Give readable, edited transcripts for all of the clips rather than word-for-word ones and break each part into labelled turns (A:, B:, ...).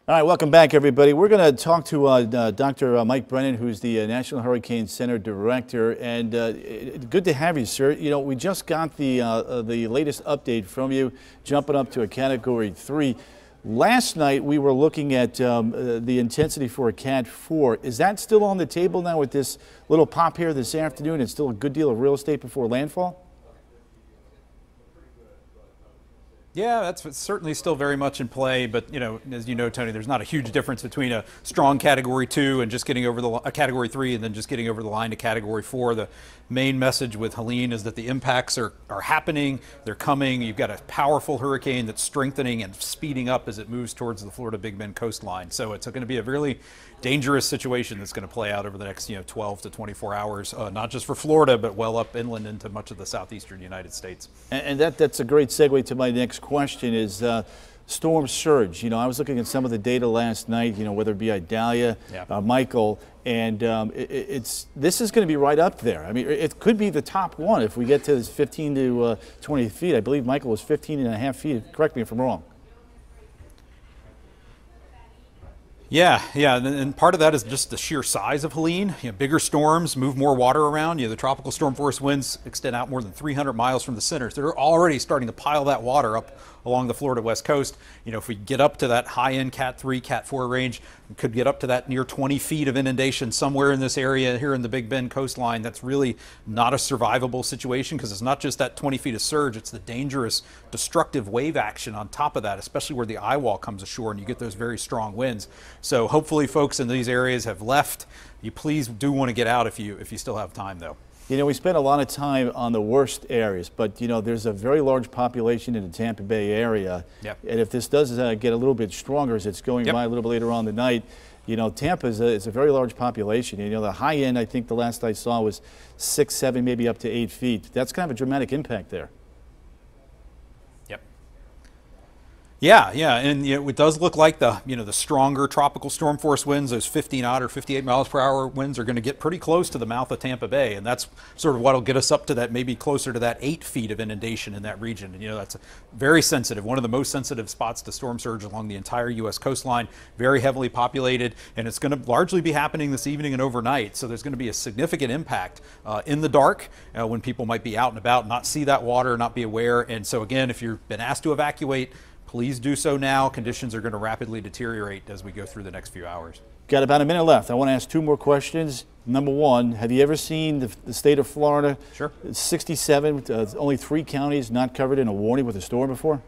A: All right, welcome back, everybody. We're going to talk to Dr. Mike Brennan, who's the National Hurricane Center Director, and good to have you, sir. You know, we just got the latest update from you, jumping up to a Category 3. Last night, we were looking at the intensity for a Cat 4. Is that still on the table now with this little pop here this afternoon? It's still a good deal of real estate before landfall?
B: Yeah, that's certainly still very much in play, but as you know, Tony, there's not a huge difference between a strong Category 2 and just getting over a Category 3 and then just getting over the line to Category 4. The main message with Helene is that the impacts are happening, they're coming. You've got a powerful hurricane that's strengthening and speeding up as it moves towards the Florida Big Bend coastline. So it's going to be a really dangerous situation that's going to play out over the next 12 to 24 hours, not just for Florida, but well up inland into much of the southeastern United States.
A: And that's a great segue to my next question is storm surge. You know, I was looking at some of the data last night, whether it be Idalia, Michael, and this is going to be right up there. I mean, it could be the top one if we get to this 15 to 20 feet. I believe Michael was 15.5 feet. Correct me if I'm wrong.
B: Yeah, and part of that is just the sheer size of Helene. Bigger storms move more water around. The tropical storm force winds extend out more than 300 miles from the center. So they're already starting to pile that water up along the Florida West Coast. If we get up to that high-end Cat 3, Cat 4 range, we could get up to that near 20 feet of inundation somewhere in this area here in the Big Bend coastline. That's really not a survivable situation because it's not just that 20 feet of surge, it's the dangerous, destructive wave action on top of that, especially where the eye wall comes ashore and you get those very strong winds. So hopefully folks in these areas have left. You please do want to get out if you still have time, though.
A: We spent a lot of time on the worst areas, but there's a very large population in the Tampa Bay area.
B: Yep.
A: And if this does get a little bit stronger as it's going by a little bit later on the night, Tampa is a very large population. The high end, I think the last I saw was 6, 7, maybe up to 8 feet. That's kind of a dramatic impact there.
B: Yeah, and it does look like the stronger tropical storm force winds, those 50 knot or 58 miles per hour winds, are going to get pretty close to the mouth of Tampa Bay, and that's sort of what'll get us up to that, maybe closer to that 8 feet of inundation in that region. And that's very sensitive, one of the most sensitive spots to storm surge along the entire U.S. coastline, very heavily populated, and it's going to largely be happening this evening and overnight. So there's going to be a significant impact in the dark when people might be out and about, not see that water, not be aware. And so again, if you've been asked to evacuate, please do so now. Conditions are going to rapidly deteriorate as we go through the next few hours.
A: Got about a minute left. I want to ask 2 more questions. Number one, have you ever seen the state of Florida?
B: Sure.
A: 67, only 3 counties not covered in a warning with a storm before?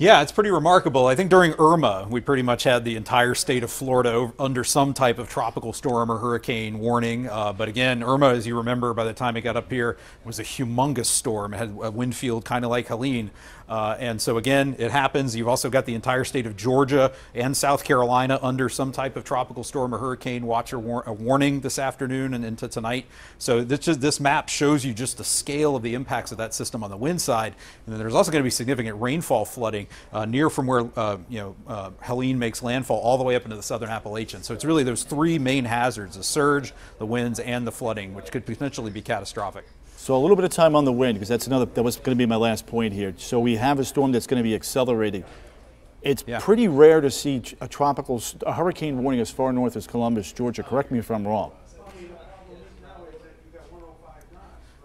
B: Yeah, it's pretty remarkable. I think during Irma, we pretty much had the entire state of Florida under some type of tropical storm or hurricane warning. But again, Irma, as you remember, by the time it got up here, was a humongous storm. It had a wind field kind of like Helene. And so again, it happens. You've also got the entire state of Georgia and South Carolina under some type of tropical storm or hurricane watch or warning this afternoon and into tonight. So this map shows you just the scale of the impacts of that system on the wind side. And then there's also going to be significant rainfall flooding near from where Helene makes landfall all the way up into the southern Appalachians. So it's really those 3 main hazards: the surge, the winds, and the flooding, which could potentially be catastrophic.
A: So a little bit of time on the wind, because that was going to be my last point here. So we have a storm that's going to be accelerating. It's pretty rare to see a hurricane warning as far north as Columbus, Georgia. Correct me if I'm wrong.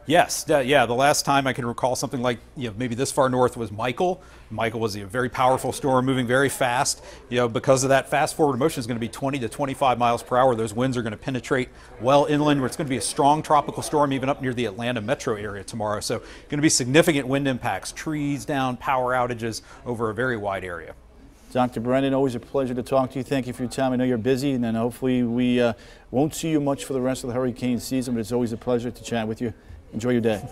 B: Yes, yeah. The last time I can recall something like maybe this far north was Michael. Michael was a very powerful storm, moving very fast. Because of that fast forward motion is going to be 20 to 25 miles per hour. Those winds are going to penetrate well inland, where it's going to be a strong tropical storm even up near the Atlanta metro area tomorrow. So going to be significant wind impacts, trees down, power outages over a very wide area.
A: Dr. Brennan, always a pleasure to talk to you. Thank you for your time. I know you're busy, and then hopefully we won't see you much for the rest of the hurricane season, but it's always a pleasure to chat with you. Enjoy your day.